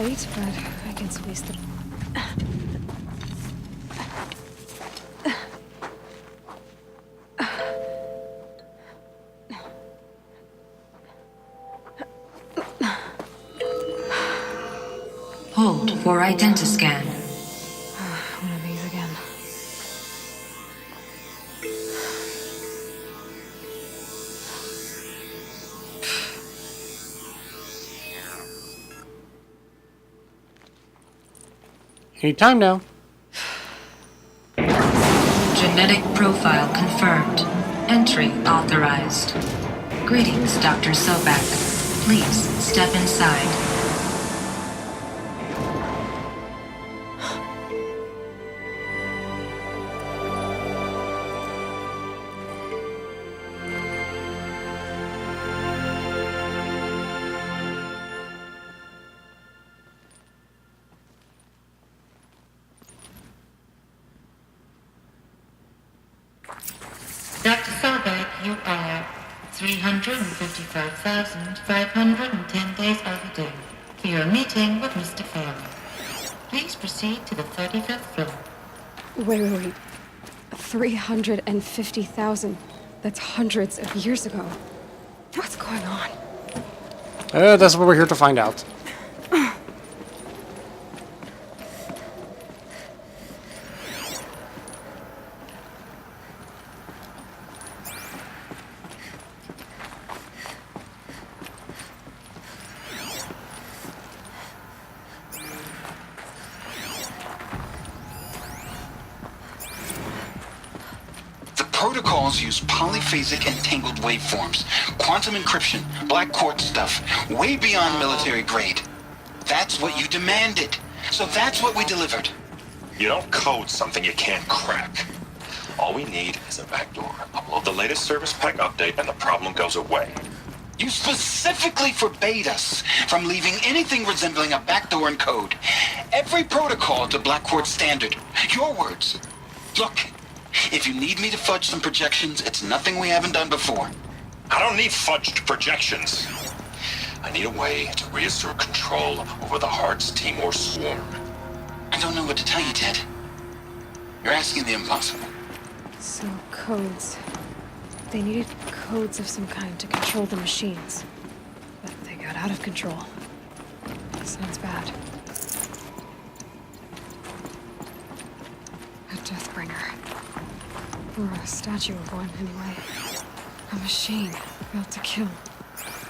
tight, but I can squeeze the... Hold for identiscan. One of these again. Anytime now. Genetic profile confirmed. Entry authorized. Greetings, Dr. Sobek. Please step inside. Dr. Sobek, you are 355,510 days overdue for your meeting with Mr. Farrell. Please proceed to the 35th floor. Wait. 350,000. That's hundreds of years ago. What's going on? That's what we're here to find out. Protocols use polyphasic entangled waveforms, quantum encryption, black quartz stuff, way beyond military grade. That's what you demanded. So that's what we delivered. You don't code something you can't crack. All we need is a backdoor. Upload the latest service pack update and the problem goes away. You specifically forbade us from leaving anything resembling a backdoor in code. Every protocol to Black Quartz standard. Your words. Look. If you need me to fudge some projections, it's nothing we haven't done before. I don't need fudged projections. I need a way to reassert control over the Hearts Timor swarm. I don't know what to tell you, Ted. You're asking the impossible. So, codes. They needed codes of some kind to control the machines. But they got out of control. Sounds bad. A Deathbringer. Or a statue of one, anyway. A machine built to kill.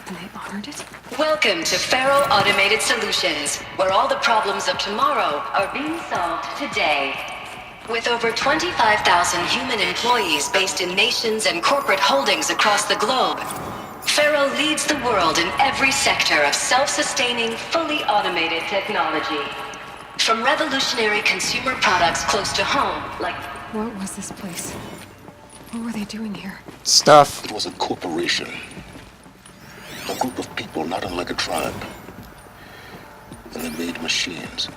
And they honored it? Welcome to Faro Automated Solutions, where all the problems of tomorrow are being solved today. With over 25,000 human employees based in nations and corporate holdings across the globe, Faro leads the world in every sector of self-sustaining, fully automated technology. From revolutionary consumer products close to home, like... What was this place? What were they doing here? Stuff. It was a corporation. A group of people not unlike a tribe. And they made machines.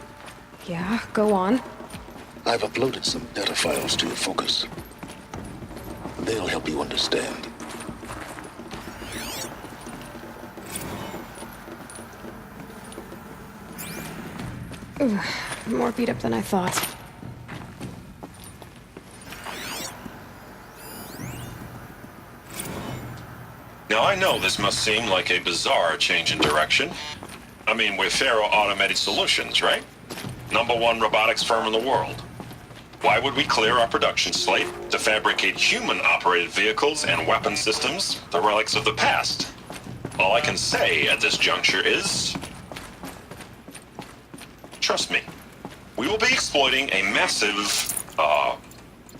Yeah, go on. I've uploaded some data files to your focus. They'll help you understand. Ooh, more beat up than I thought. Now I know this must seem like a bizarre change in direction. I mean, we're Faro Automated Solutions, right? #1 robotics firm in the world. Why would we clear our production slate to fabricate human-operated vehicles and weapon systems, the relics of the past? All I can say at this juncture is... trust me. We will be exploiting a massive,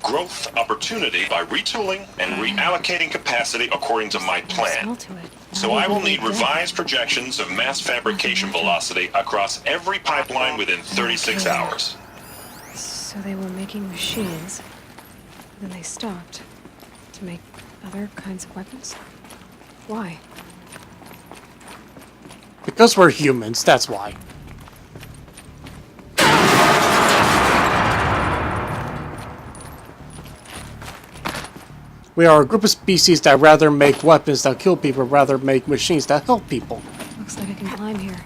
growth opportunity by retooling and reallocating capacity according to my plan. So I will need revised projections of mass fabrication velocity across every pipeline within 36 hours. So they were making machines, then they stopped to make other kinds of weapons? Why? Because we're humans, that's why. We are a group of species that rather make weapons that kill people, rather make machines that help people. Looks like I can climb here.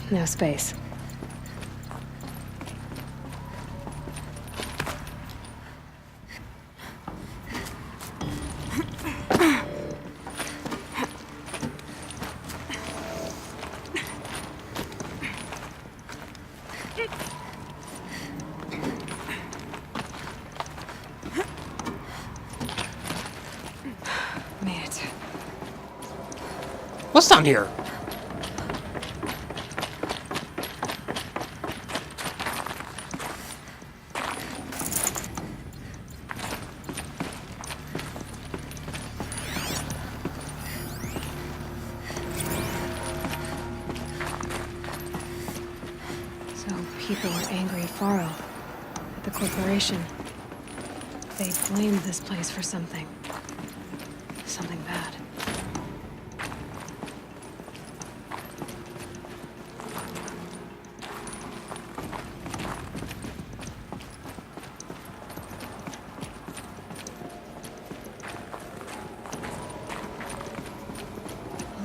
No space. Made it. What's down here? So people are angry at Faro, at the corporation. They blamed this place for something. Something bad.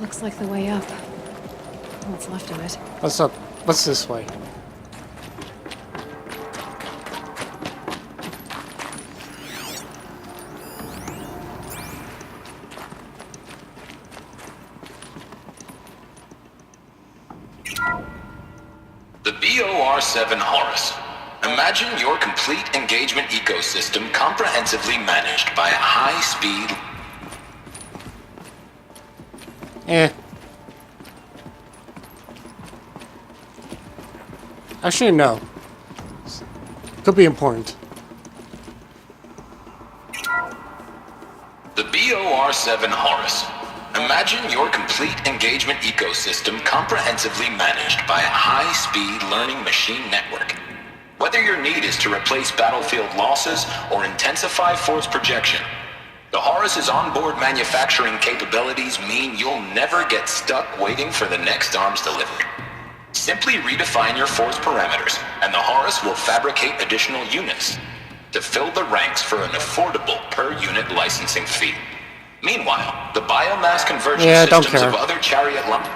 Looks like the way up. What's left of it. What's up? What's this way? The BOR-7 Horus. Imagine your complete engagement ecosystem comprehensively managed by a high-speed... Actually, no. Could be important. The BOR-7 Horus. Imagine your complete engagement ecosystem comprehensively managed by a high-speed learning machine network. Whether your need is to replace battlefield losses or intensify force projection, the Horus's onboard manufacturing capabilities mean you'll never get stuck waiting for the next arms delivery. Simply redefine your force parameters, and the Horus will fabricate additional units to fill the ranks for an affordable per-unit licensing fee. Meanwhile, the biomass conversion don't systems care. of other chariot lines...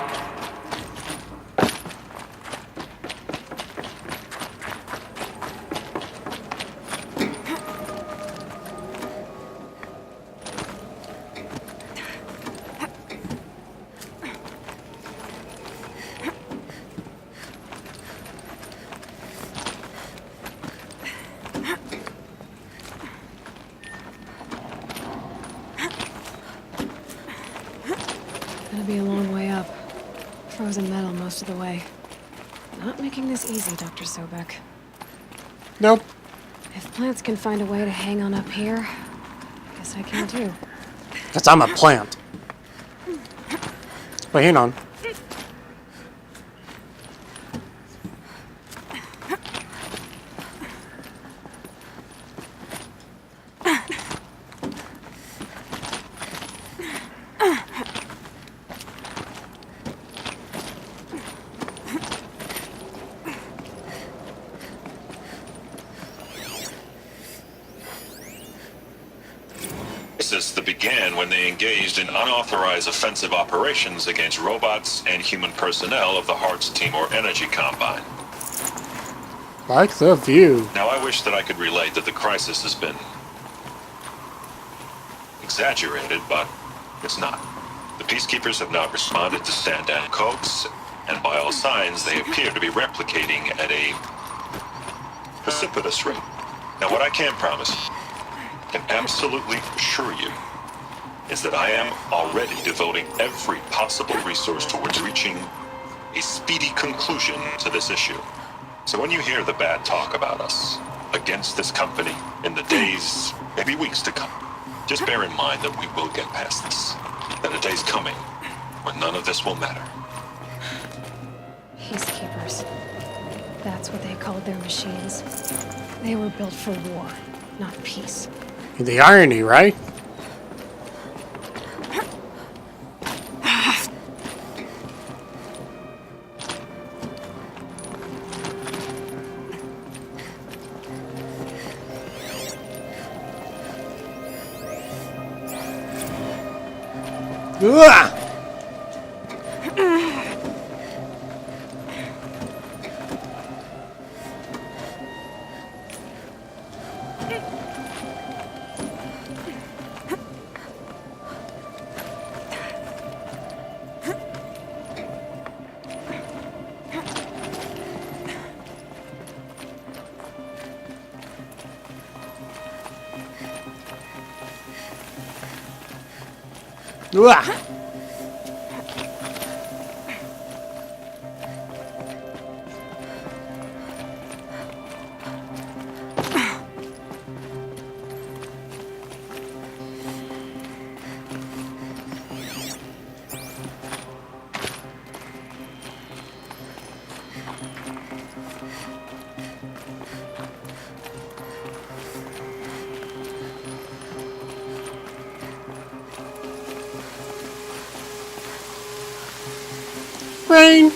Gonna be a long way up. Frozen metal most of the way. Not making this easy, Dr. Sobek. Nope. If plants can find a way to hang on up here, I guess I can too. Because I'm a plant. Wait, hang on. Crisis that began when they engaged in unauthorized offensive operations against robots and human personnel of the Hearts Timor Energy Combine. Like the view. Now, I wish that I could relate that the crisis has been exaggerated, but it's not. The peacekeepers have not responded to stand-down codes, and by all signs, they appear to be replicating at a precipitous rate. Now, what I can promise, can absolutely assure you, is that I am already devoting every possible resource towards reaching a speedy conclusion to this issue. So when you hear the bad talk about us against this company in the days, maybe weeks to come, just bear in mind that we will get past this. That a day's coming when none of this will matter. Peacekeepers. That's what they called their machines. They were built for war, not peace. The irony, right? Ugh! Uah. Rain?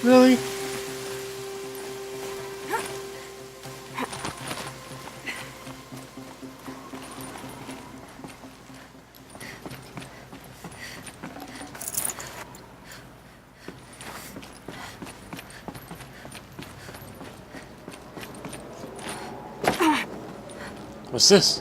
Really? What's this?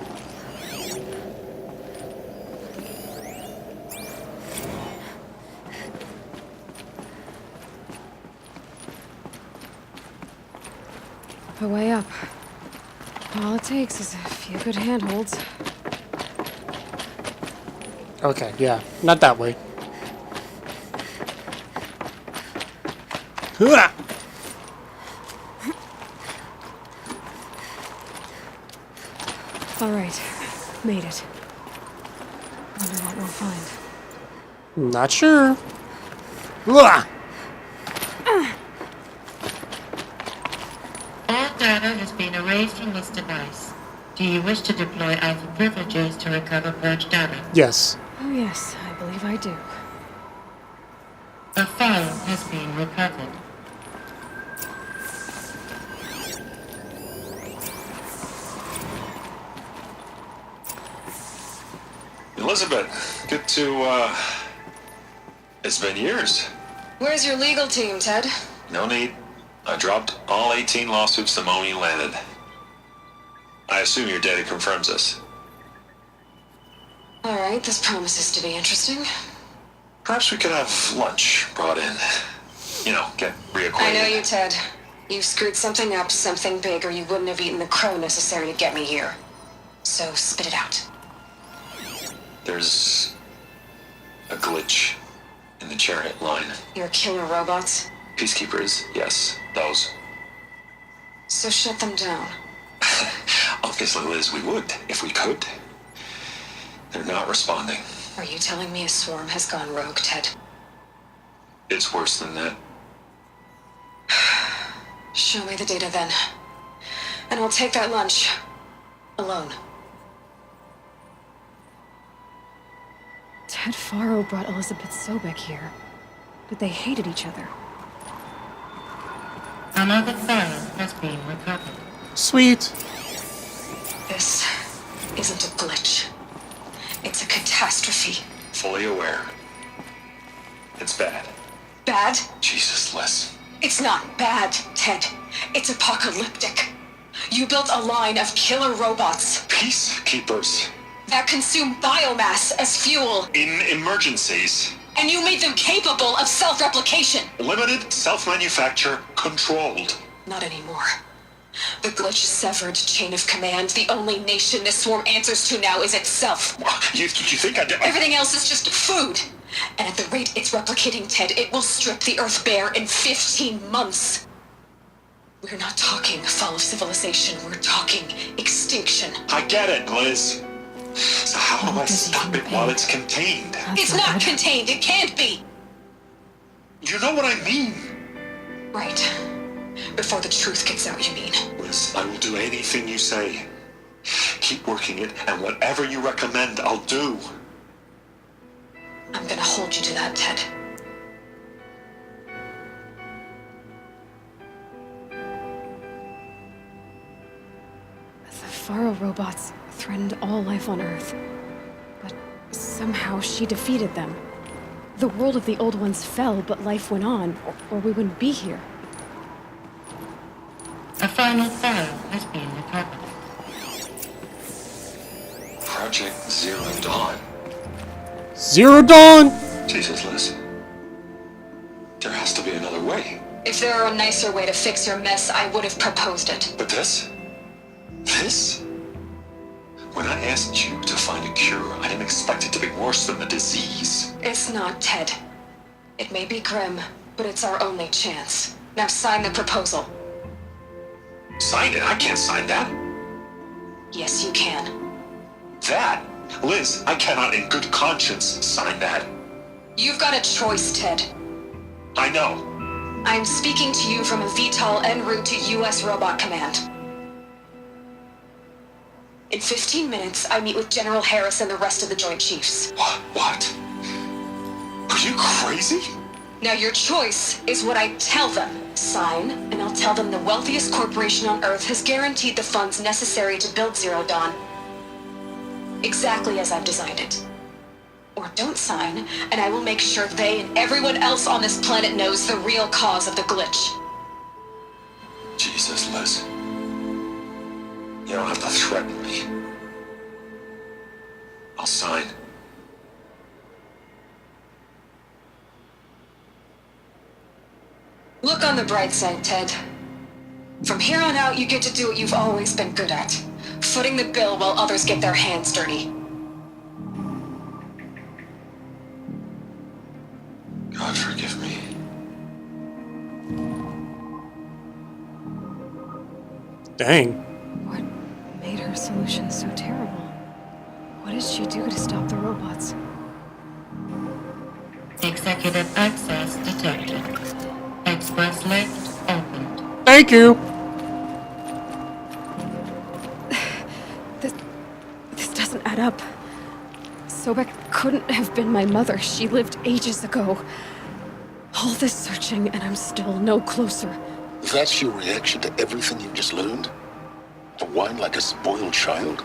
A way up. All it takes is a few good handholds. Okay, yeah, not that way. Uah. All right, made it. Wonder what we'll find. Not sure. Uah. All data has been erased from this device. Do you wish to deploy Alpha privileges to recover purged data? Yes. Oh yes, I believe I do. A file has been recovered. Elizabeth, good to, it's been years. Where's your legal team, Ted? No need. I dropped all 18 lawsuits the moment you landed. I assume your data confirms this. All right, this promises to be interesting. Perhaps we could have lunch brought in. You know, get reacquainted. I know you, Ted. You screwed something up, something big, or you wouldn't have eaten the crow necessary to get me here. So spit it out. There's a glitch in the chariot line. Your killer robots? Peacekeepers, yes, those. So shut them down. Obviously, Liz, we would, if we could. They're not responding. Are you telling me a swarm has gone rogue, Ted? It's worse than that. Show me the data then. And I'll take that lunch. Alone. Ted Faro brought Elizabeth Sobek here, but they hated each other. Another file has been recovered. Sweet. This isn't a glitch. It's a catastrophe. Fully aware. It's bad. Bad? Jesus, Liz. It's not bad, Ted. It's apocalyptic. You built a line of killer robots Peacekeepers. that consume biomass as fuel, In emergencies. and you made them capable of self-replication. Limited, self-manufacture, controlled. Not anymore. The glitch severed chain of command. The only nation this swarm answers to now is itself. You think I did? Everything else is just food. And at the rate it's replicating, Ted, it will strip the Earth bare in 15 months. We're not talking fall of civilization. We're talking extinction. I get it, Liz. So how do I stop it while it's contained? It's not contained. It can't be. You know what I mean? Right. Before the truth gets out, you mean? Liz, I will do anything you say. Keep working it, and whatever you recommend, I'll do. I'm gonna hold you to that, Ted. The Faro robots threatened all life on Earth, but somehow she defeated them. The world of the Old Ones fell, but life went on, or we wouldn't be here. A final file has been recovered. Project Zero Dawn. Zero Dawn! Jesus, Liz. There has to be another way. If there were a nicer way to fix your mess, I would have proposed it. But this? This? When I asked you to find a cure, I didn't expect it to be worse than the disease. It's not, Ted. It may be grim, but it's our only chance. Now sign the proposal. Sign it? I can't sign that. Yes, you can. That? Liz, I cannot in good conscience sign that. You've got a choice, Ted. I know. I'm speaking to you from a VTOL en route to U.S. Robot Command. In 15 minutes, I meet with General Harris and the rest of the Joint Chiefs. What? Are you crazy? Now your choice is what I tell them. Sign, and I'll tell them the wealthiest corporation on Earth has guaranteed the funds necessary to build Zero Dawn. Exactly as I've designed it. Or don't sign, and I will make sure they and everyone else on this planet knows the real cause of the glitch. Jesus, Liz. You don't have to threaten me. I'll sign. Look on the bright side, Ted. From here on out, you get to do what you've always been good at. Footing the bill while others get their hands dirty. God forgive me. Dang. What made her solution so terrible? What did she do to stop the robots? Executive access detected. Express lift opened. Thank you. This doesn't add up. Sobek couldn't have been my mother. She lived ages ago. All this searching, and I'm still no closer. That's your reaction to everything you've just learned? To whine like a spoiled child?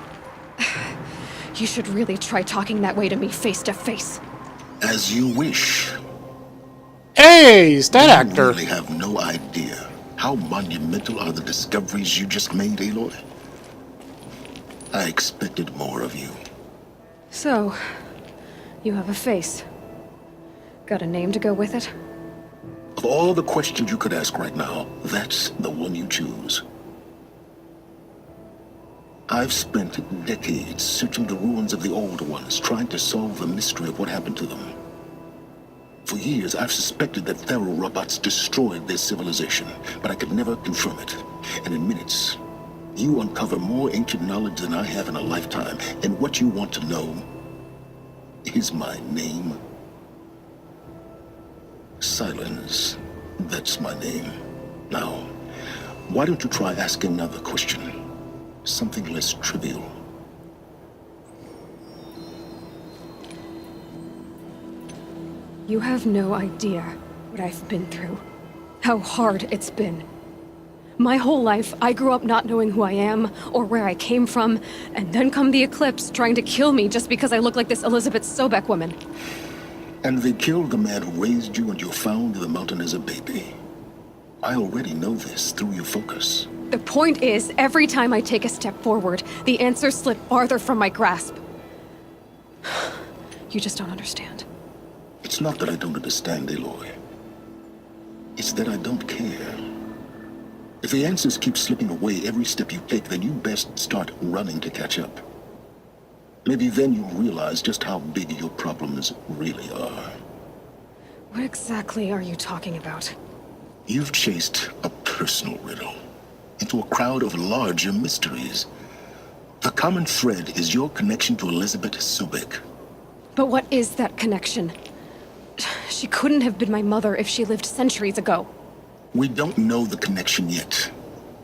You should really try talking that way to me face to face. As you wish. Hey, stat You actor. really have no idea how monumental are the discoveries you just made, Aloy. I expected more of you. So, you have a face. Got a name to go with it? Of all the questions you could ask right now, that's the one you choose. I've spent decades searching the ruins of the older ones, trying to solve the mystery of what happened to them. For years, I've suspected that Faro robots destroyed their civilization, but I could never confirm it. And in minutes, you uncover more ancient knowledge than I have in a lifetime. And what you want to know is my name. Silence. That's my name. Now, why don't you try asking another question? Something less trivial. You have no idea what I've been through. How hard it's been. My whole life, I grew up not knowing who I am or where I came from, and then come the Eclipse trying to kill me just because I look like this Elizabeth Sobek woman. And they killed the man who raised you and you found in the mountain as a baby. I already know this through your focus. The point is, every time I take a step forward, the answers slip farther from my grasp. You just don't understand. It's not that I don't understand, Aloy. It's that I don't care. If the answers keep slipping away every step you take, then you best start running to catch up. Maybe then you'll realize just how big your problems really are. What exactly are you talking about? You've chased a personal riddle into a crowd of larger mysteries. The common thread is your connection to Elizabeth Sobek. But what is that connection? She couldn't have been my mother if she lived centuries ago. We don't know the connection yet.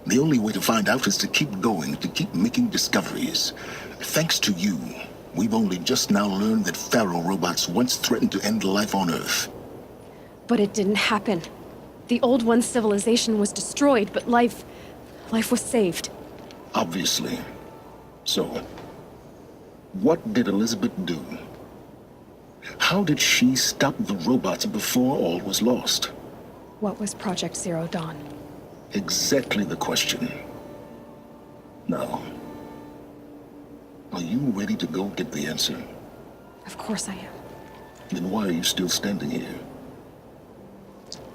The only way to find out is to keep going, to keep making discoveries. Thanks to you, we've only just now learned that Faro robots once threatened to end life on Earth. But it didn't happen. The Old One's civilization was destroyed, but life was saved. Obviously. So, what did Elizabeth do? How did she stop the robots before all was lost? What was Project Zero Dawn? Exactly the question. Now, are you ready to go get the answer? Of course I am. Then why are you still standing here?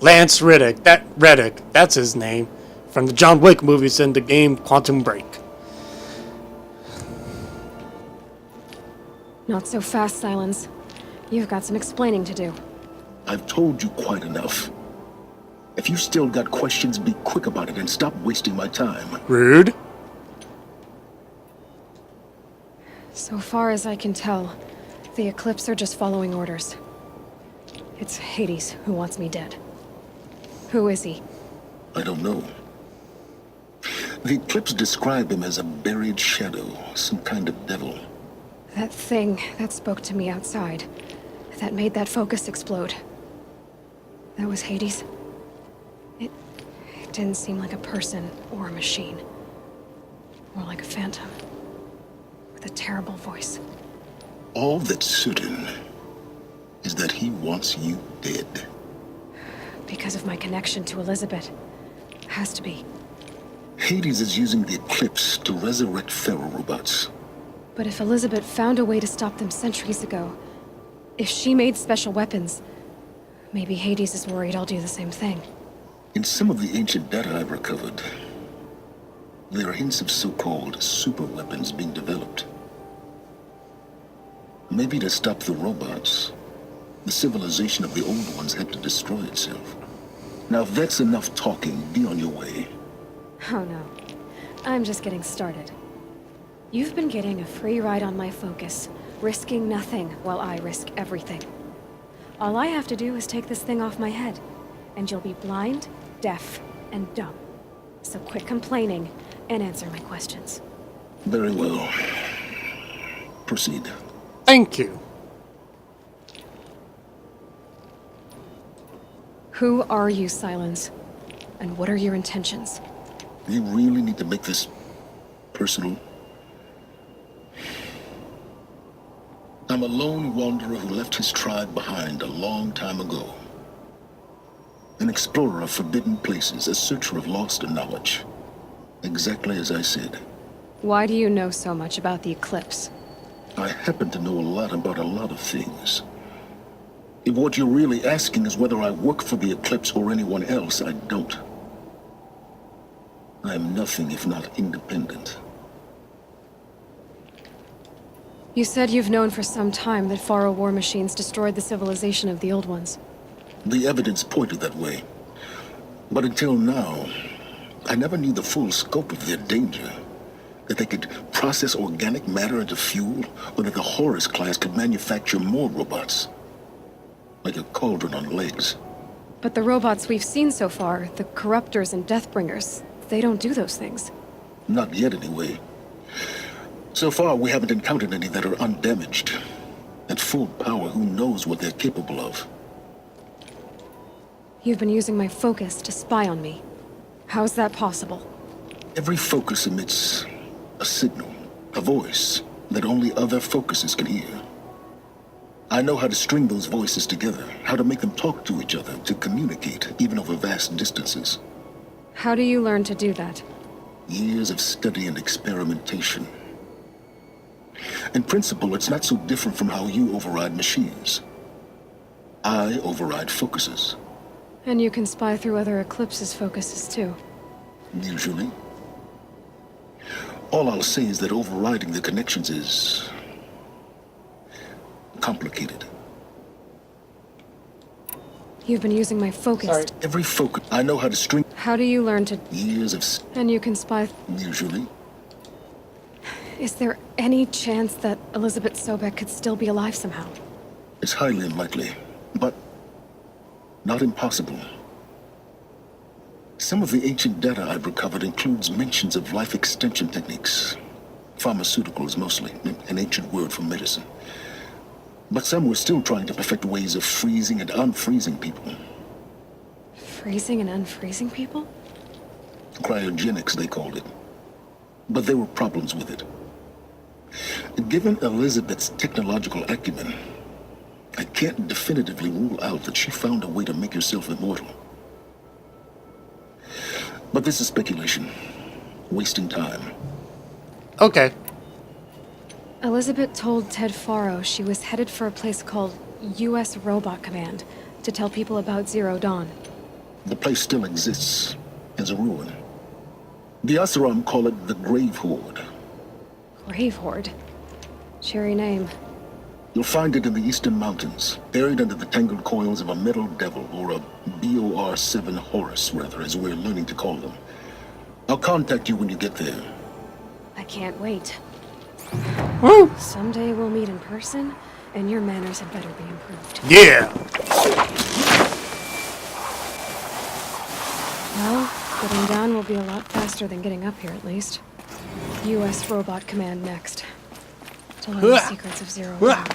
Lance Reddick. That's his name. From the John Wick movies and the game Quantum Break. Not so fast, Silence. You've got some explaining to do. I've told you quite enough. If you still got questions, be quick about it and stop wasting my time. Rude. So far as I can tell, the Eclipse are just following orders. It's Hades who wants me dead. Who is he? I don't know. The Eclipse describe him as a buried shadow, some kind of devil. That thing that spoke to me outside, that made that focus explode. That was Hades? It didn't seem like a person or a machine. More like a phantom. With a terrible voice. All that's certain is that he wants you dead. Because of my connection to Elizabeth. Has to be. Hades is using the Eclipse to resurrect Pharaoh robots. But if Elizabeth found a way to stop them centuries ago, if she made special weapons, maybe Hades is worried I'll do the same thing. In some of the ancient data I've recovered, there are hints of so-called super weapons being developed. Maybe to stop the robots, the civilization of the old ones had to destroy itself. Now, if that's enough talking, be on your way. Oh no. I'm just getting started. You've been getting a free ride on my focus, risking nothing while I risk everything. All I have to do is take this thing off my head, and you'll be blind, deaf, and dumb. So quit complaining and answer my questions. Very well. Proceed. Thank you. Who are you, Silence? And what are your intentions? You really need to make this personal? I'm a lone wanderer who left his tribe behind a long time ago. An explorer of forbidden places, a searcher of lost knowledge. Exactly as I said. Why do you know so much about the Eclipse? I happen to know a lot about a lot of things. If what you're really asking is whether I work for the Eclipse or anyone else, I don't. I am nothing if not independent. You said you've known for some time that Faro war machines destroyed the civilization of the Old Ones. The evidence pointed that way. But until now, I never knew the full scope of their danger. That they could process organic matter into fuel, or that the Horus class could manufacture more robots. Like a cauldron on legs. But the robots we've seen so far, the Corruptors and Deathbringers, they don't do those things. Not yet, anyway. So far, we haven't encountered any that are undamaged. At full power, who knows what they're capable of? You've been using my focus to spy on me. How's that possible? Every focus emits a signal, a voice, that only other focuses can hear. I know how to string those voices together, how to make them talk to each other, to communicate, even over vast distances. How do you learn to do that? Years of study and experimentation. In principle, it's not so different from how you override machines. I override focuses. And you can spy through other Eclipse's focuses too. Usually. All I'll say is that overriding the connections is complicated. You've been using my focus. Sorry. Every focus, I know how to string How do you learn to... years of And you can spy... usually. Is there any chance that Elizabeth Sobek could still be alive somehow? It's highly unlikely, but not impossible. Some of the ancient data I've recovered includes mentions of life extension techniques. Pharmaceuticals mostly, an ancient word for medicine. But some were still trying to perfect ways of freezing and unfreezing people. Freezing and unfreezing people? Cryogenics, they called it. But there were problems with it. Given Elizabeth's technological acumen, I can't definitively rule out that she found a way to make herself immortal. But this is speculation. Wasting time. Okay. Elizabeth told Ted Faro she was headed for a place called U.S. Robot Command to tell people about Zero Dawn. The place still exists as a ruin. The Asaram call it the Grave Horde. Grave Horde. Cheery name. You'll find it in the Eastern Mountains, buried under the tangled coils of a metal devil, or a BOR-7 Horus, rather, as we're learning to call them. I'll contact you when you get there. I can't wait. Woo! Someday we'll meet in person, and your manners had better be improved. Yeah! Well, getting down will be a lot faster than getting up here, at least. U.S. Robot Command next. To learn the secrets of Zero Dawn.